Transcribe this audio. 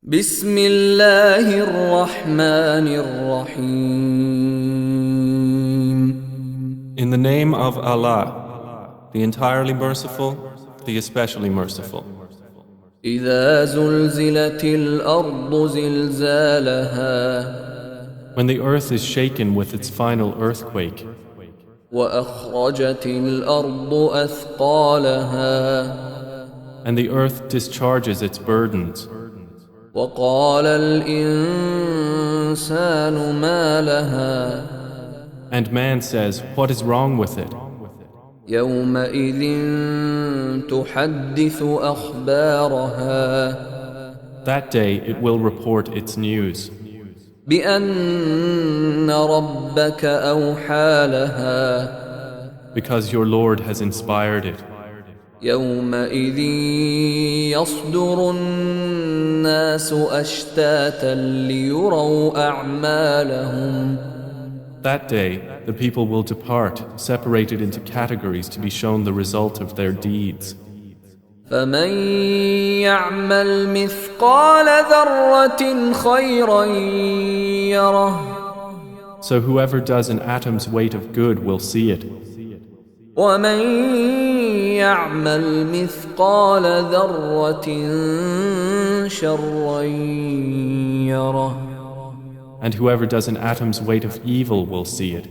بسم الله الرحمن الرحيم. In the name of Allah, the entirely merciful, the especially merciful. إذا زلزلت الأرض زلزالها When the earth is shaken with its final earthquake, وأخرجت الأرض أثقالها and the earth discharges its burdens, وقال الإنسان ما لها and man says, what is wrong with it? يومئذ تحدث أخبارها That day it will report its news, بأن ربك أوحى لها because your Lord has inspired it. يومئذ يصدر الناس أشتاتا ليروا أعمالهم That day the people will depart, separated into categories to be shown the result of their deeds. فمن يعمل مثقال ذرة خيرا يره So whoever does an atom's weight of good will see it, ومن يعمل مثقال ذرة شرا يره and whoever does an atom's weight of evil will see it.